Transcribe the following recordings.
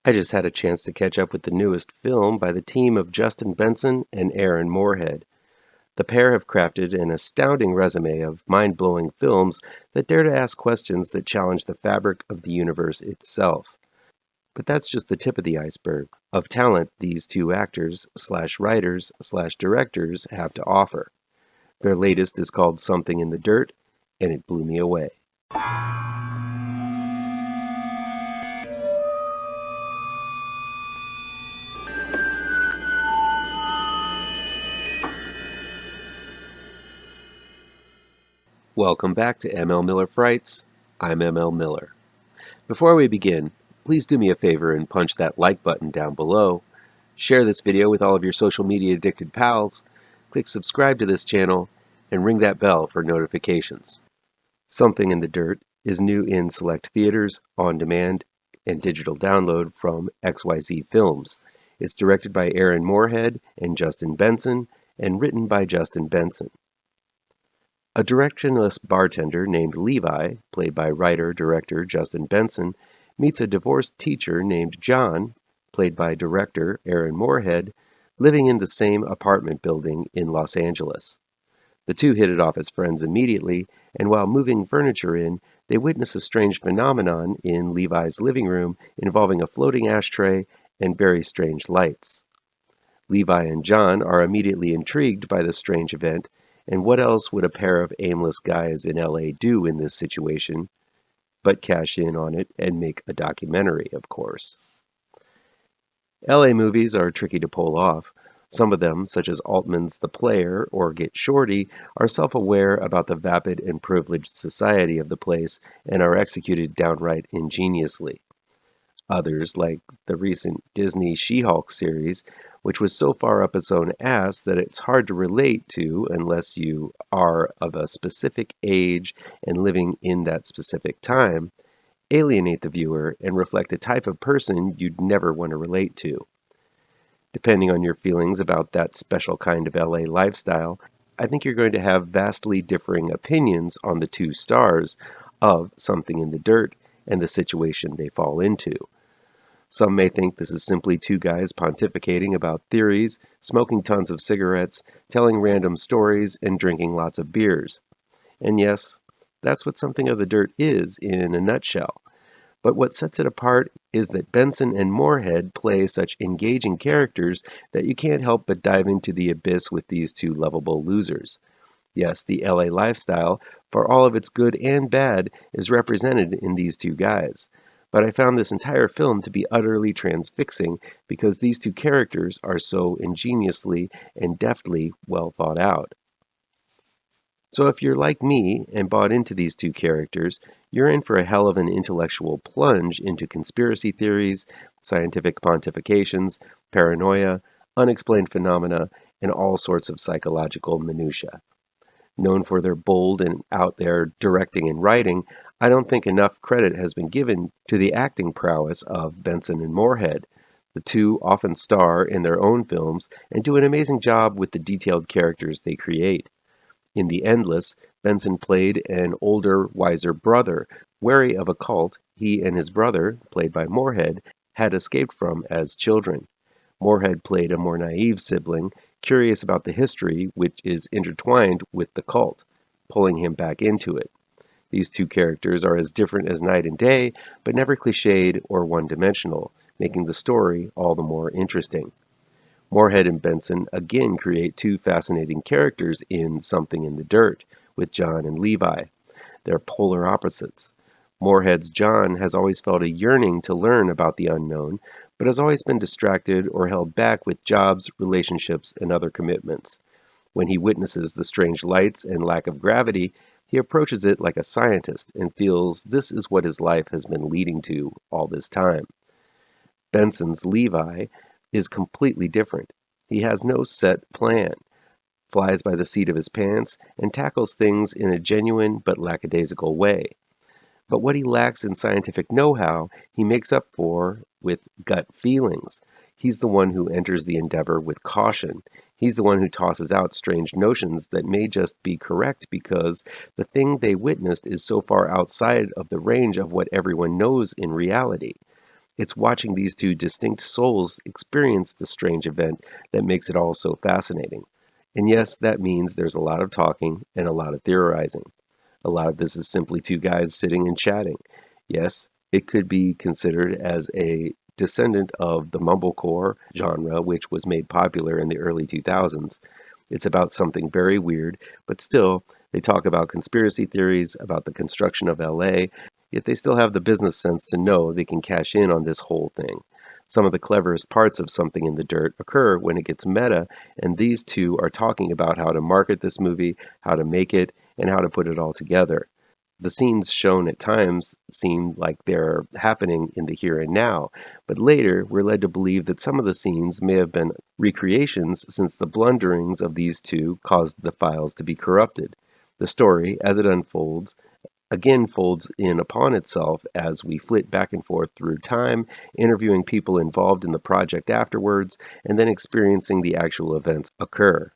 I just had a chance to catch up with the newest film by the team of Justin Benson and Aaron Moorhead. The pair have crafted an astounding resume of mind-blowing films that dare to ask questions that challenge the fabric of the universe itself. But that's just the tip of the iceberg of talent these two actors/writers/directors have to offer. Their latest is called Something in the Dirt, and it blew me away. Welcome back to ML Miller Frights. I'm ML Miller. Before we begin, please do me a favor and punch that like button down below. Share this video with all of your social media addicted pals. Click subscribe to this channel and ring that bell for notifications. Something in the Dirt is new in select theaters, on demand, and digital download from XYZ Films. It's directed by Aaron Moorhead and Justin Benson and written by Justin Benson. A directionless bartender named Levi, played by writer-director Justin Benson, meets a divorced teacher named John, played by director Aaron Moorhead, living in the same apartment building in Los Angeles. The two hit it off as friends immediately, and while moving furniture in, they witness a strange phenomenon in Levi's living room involving a floating ashtray and very strange lights. Levi and John are immediately intrigued by the strange event, and what else would a pair of aimless guys in LA do in this situation but cash in on it and make a documentary, of course. LA movies are tricky to pull off. Some of them, such as Altman's The Player or Get Shorty, are self-aware about the vapid and privileged society of the place and are executed downright ingeniously. Others, like the recent Disney She-Hulk series, which was so far up its own ass that it's hard to relate to unless you are of a specific age and living in that specific time, alienate the viewer and reflect a type of person you'd never want to relate to. Depending on your feelings about that special kind of LA lifestyle, I think you're going to have vastly differing opinions on the two stars of Something in the Dirt and the situation they fall into. Some may think this is simply two guys pontificating about theories, smoking tons of cigarettes, telling random stories, and drinking lots of beers. And yes, that's what Something of the Dirt is in a nutshell. But what sets it apart is that Benson and Moorhead play such engaging characters that you can't help but dive into the abyss with these two lovable losers. Yes, the LA lifestyle, for all of its good and bad, is represented in these two guys. But I found this entire film to be utterly transfixing because these two characters are so ingeniously and deftly well thought out. So if you're like me and bought into these two characters, you're in for a hell of an intellectual plunge into conspiracy theories, scientific pontifications, paranoia, unexplained phenomena, and all sorts of psychological minutiae. Known for their bold and out there directing and writing, I don't think enough credit has been given to the acting prowess of Benson and Moorhead. The two often star in their own films and do an amazing job with the detailed characters they create. In The Endless, Benson played an older, wiser brother, wary of a cult he and his brother, played by Moorhead, had escaped from as children. Moorhead played a more naive sibling, curious about the history which is intertwined with the cult, pulling him back into it. These two characters are as different as night and day, but never cliched or one-dimensional, making the story all the more interesting. Moorhead and Benson again create two fascinating characters in Something in the Dirt, with John and Levi. They're polar opposites. Moorhead's John has always felt a yearning to learn about the unknown, but has always been distracted or held back with jobs, relationships, and other commitments. When he witnesses the strange lights and lack of gravity, he approaches it like a scientist and feels this is what his life has been leading to all this time. Benson's Levi is completely different. He has no set plan, flies by the seat of his pants, and tackles things in a genuine but lackadaisical way. But what he lacks in scientific know-how, he makes up for with gut feelings. He's the one who enters the endeavor with caution. He's the one who tosses out strange notions that may just be correct because the thing they witnessed is so far outside of the range of what everyone knows in reality. It's watching these two distinct souls experience the strange event that makes it all so fascinating. And yes, that means there's a lot of talking and a lot of theorizing. A lot of this is simply two guys sitting and chatting. Yes, it could be considered as a descendant of the mumblecore genre, which was made popular in the early 2000s. It's about something very weird, but still, they talk about conspiracy theories, about the construction of LA, yet they still have the business sense to know they can cash in on this whole thing. Some of the cleverest parts of Something in the Dirt occur when it gets meta, and these two are talking about how to market this movie, how to make it, and how to put it all together. The scenes shown at times seem like they're happening in the here and now, but later we're led to believe that some of the scenes may have been recreations since the blunderings of these two caused the files to be corrupted. The story, as it unfolds, again folds in upon itself as we flit back and forth through time, interviewing people involved in the project afterwards, and then experiencing the actual events occur.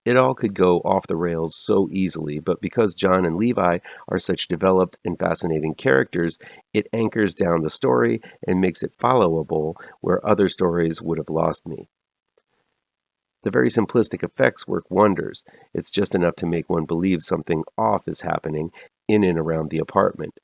It all could go off the rails so easily, but because John and Levi are such developed and fascinating characters, it anchors down the story and makes it followable where other stories would have lost me. The very simplistic effects work wonders. It's just enough to make one believe something off is happening in and around the apartment,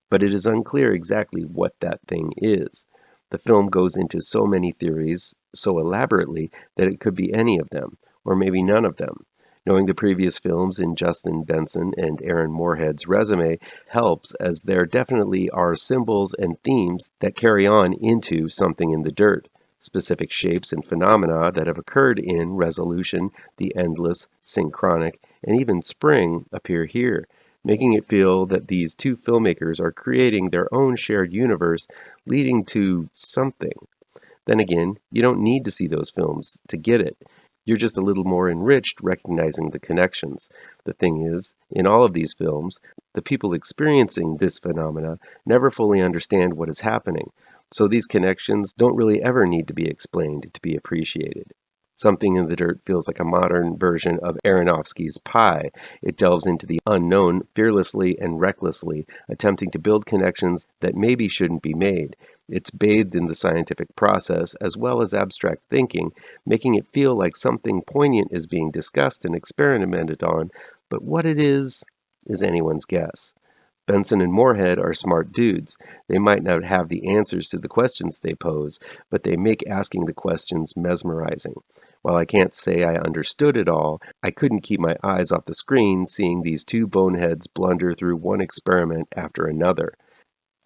but it is unclear exactly what that thing is. The film goes into so many theories so elaborately that it could be any of them, or maybe none of them. Knowing the previous films in Justin Benson and Aaron Moorhead's resume helps, as there definitely are symbols and themes that carry on into Something in the Dirt. Specific shapes and phenomena that have occurred in Resolution, The Endless, Synchronic, and even Spring appear here, making it feel that these two filmmakers are creating their own shared universe, leading to something. Then again, you don't need to see those films to get it. You're just a little more enriched recognizing the connections. The thing is, in all of these films, the people experiencing this phenomena never fully understand what is happening. So these connections don't really ever need to be explained to be appreciated. Something in the Dirt feels like a modern version of Aronofsky's Pi. It delves into the unknown fearlessly and recklessly, attempting to build connections that maybe shouldn't be made. It's bathed in the scientific process as well as abstract thinking, making it feel like something poignant is being discussed and experimented on, but what it is anyone's guess. Benson and Moorhead are smart dudes. They might not have the answers to the questions they pose, but they make asking the questions mesmerizing. While I can't say I understood it all, I couldn't keep my eyes off the screen seeing these two boneheads blunder through one experiment after another.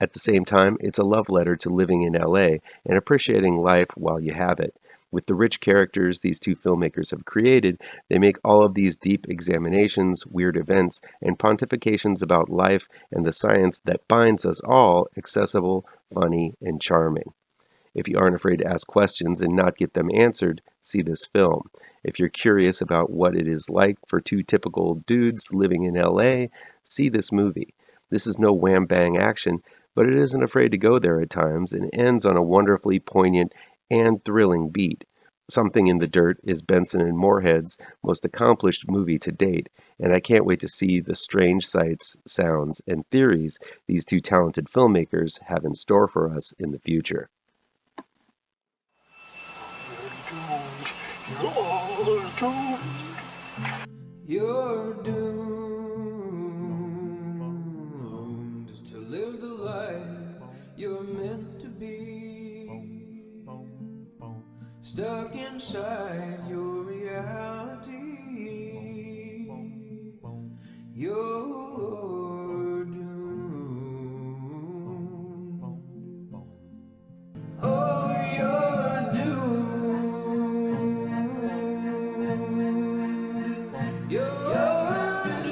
At the same time, it's a love letter to living in LA and appreciating life while you have it. With the rich characters these two filmmakers have created, they make all of these deep examinations, weird events, and pontifications about life and the science that binds us all accessible, funny, and charming. If you aren't afraid to ask questions and not get them answered, see this film. If you're curious about what it is like for two typical dudes living in LA, see this movie. This is no wham-bang action, but it isn't afraid to go there at times and ends on a wonderfully poignant and thrilling beat. Something in the Dirt is Benson and Moorhead's most accomplished movie to date, and I can't wait to see the strange sights, sounds, and theories these two talented filmmakers have in store for us in the future. You're doomed to live the life you're meant to be, stuck inside your reality. You're doomed. Oh, you're doomed. You're doomed.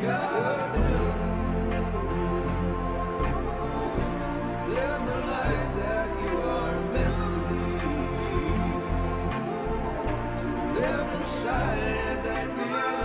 You're doomed. Live the life that you are meant to be. Live inside that reality.